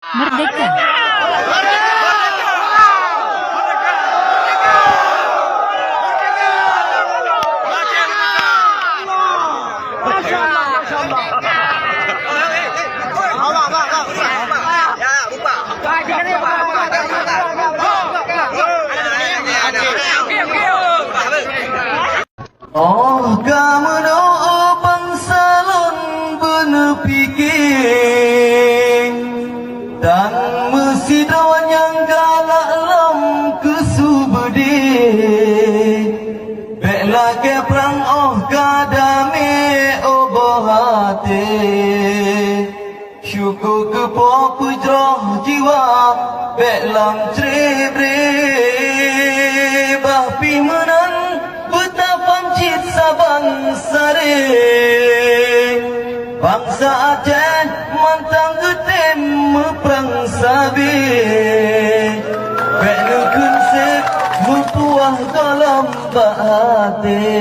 Merdeka! Oh, kamu doa bangsa lon berpiking dan mesti doa yang galak lam kesubedi bela ke perang oh kadame oh bohate syukur ke pujroh jiwa belam trebre bahpi menan pancit sabang sare bangsa Aceh mantang getem meperang sabi bek nukun sep mupuah dalam bahate